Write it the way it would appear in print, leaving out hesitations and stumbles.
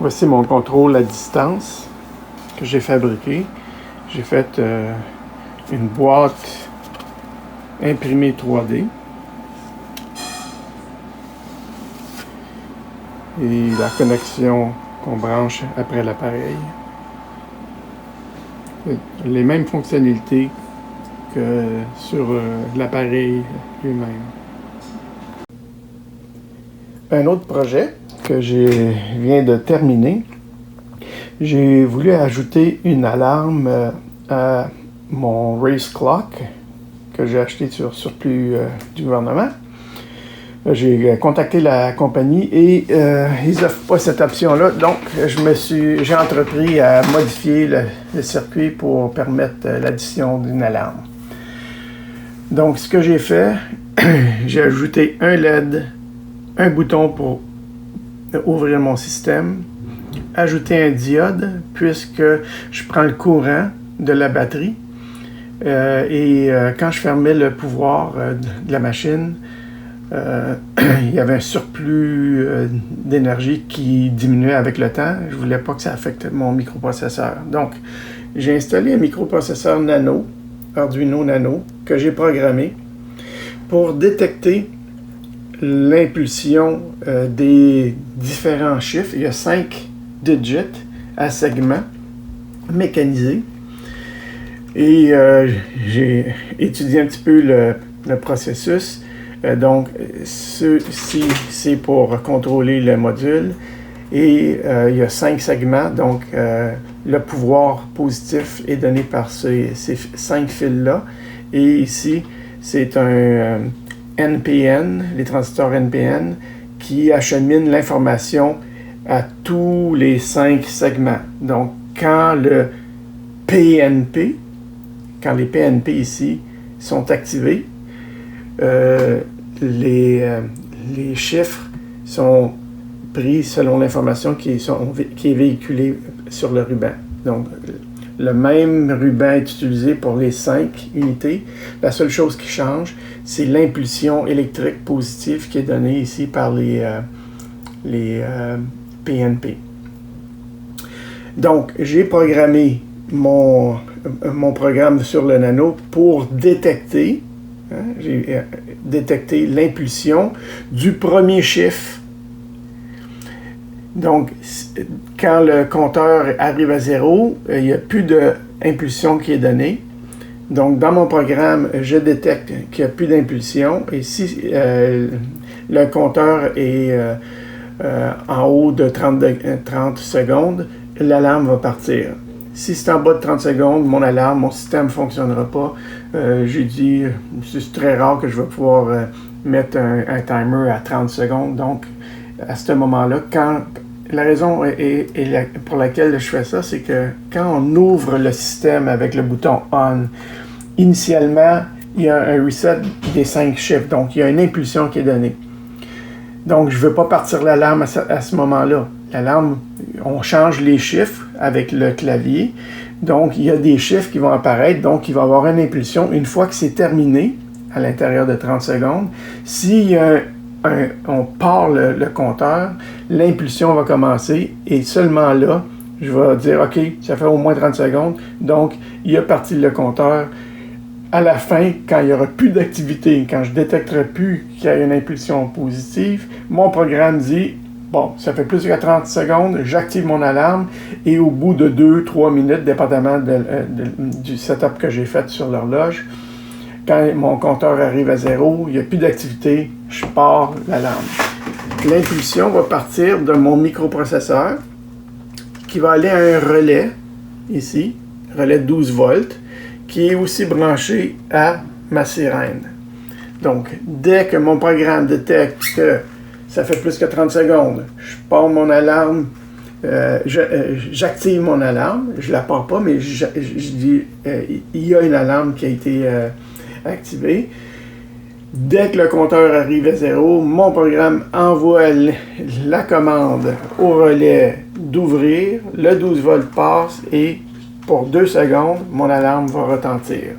Voici mon contrôle à distance que j'ai fabriqué. J'ai fait une boîte imprimée 3D et la connexion qu'on branche après l'appareil. Les mêmes fonctionnalités que sur l'appareil lui-même. Un autre projet que je viens de terminer, j'ai voulu ajouter une alarme à mon Race Clock que j'ai acheté sur surplus du gouvernement. J'ai contacté la compagnie et ils n'offrent pas cette option-là, donc j'ai entrepris à modifier le circuit pour permettre l'addition d'une alarme. Donc ce que j'ai fait, j'ai ajouté un LED, un bouton pour ouvrir mon système, ajouter un diode puisque je prends le courant de la batterie et quand je fermais le pouvoir de la machine, il y avait un surplus d'énergie qui diminuait avec le temps. Je ne voulais pas que ça affecte mon microprocesseur. Donc, j'ai installé un microprocesseur Nano, Arduino Nano, que j'ai programmé pour détecter l'impulsion des différents chiffres. Il y a 5 digits à segments mécanisés. Et j'ai étudié un petit peu le processus. Donc, ceci, c'est pour contrôler le module. Et il y a 5 segments. Donc, le pouvoir positif est donné par ces 5 fils-là. Et ici, c'est un NPN, les transistors NPN, qui acheminent l'information à tous les 5 segments. Donc, quand les PNP ici sont activés, les chiffres sont pris selon l'information qui est véhiculée sur le ruban. Donc, le même ruban est utilisé pour les 5 unités. La seule chose qui change, c'est l'impulsion électrique positive qui est donnée ici par les PNP. Donc, j'ai programmé mon programme sur le Nano pour détecter, j'ai détecté l'impulsion du premier chiffre. Donc, quand le compteur arrive à 0, il n'y a plus d'impulsion qui est donnée. Donc, dans mon programme, je détecte qu'il n'y a plus d'impulsion. Et si le compteur est en haut de 30 secondes, l'alarme va partir. Si c'est en bas de 30 secondes, mon système ne fonctionnera pas. J'ai dit, c'est très rare que je vais pouvoir mettre un timer à 30 secondes. Donc, à ce moment-là, la raison pour laquelle je fais ça, c'est que quand on ouvre le système avec le bouton On, initialement, il y a un reset des 5 chiffres. Donc, il y a une impulsion qui est donnée. Donc, je ne veux pas partir l'alarme à ce moment-là. L'alarme, on change les chiffres avec le clavier. Donc, il y a des chiffres qui vont apparaître. Donc, il va y avoir une impulsion une fois que c'est terminé, à l'intérieur de 30 secondes. Si on part le compteur, l'impulsion va commencer et seulement là, je vais dire, OK, ça fait au moins 30 secondes. Donc, il a parti le compteur. À la fin, quand il n'y aura plus d'activité, quand je ne détecterai plus qu'il y a une impulsion positive, mon programme dit, bon, ça fait plus que 30 secondes, j'active mon alarme et au bout de 2-3 minutes, dépendamment du setup que j'ai fait sur l'horloge, quand mon compteur arrive à 0, il n'y a plus d'activité, je pars l'alarme. L'impulsion va partir de mon microprocesseur qui va aller à un relais, ici, relais 12 volts, qui est aussi branché à ma sirène. Donc, dès que mon programme détecte que ça fait plus que 30 secondes, je pars mon alarme, j'active mon alarme, je la pars pas, mais je dis, il y a une alarme qui a été activée. Dès que le compteur arrive à 0, mon programme envoie la commande au relais d'ouvrir, le 12 volts passe et pour 2 secondes, mon alarme va retentir.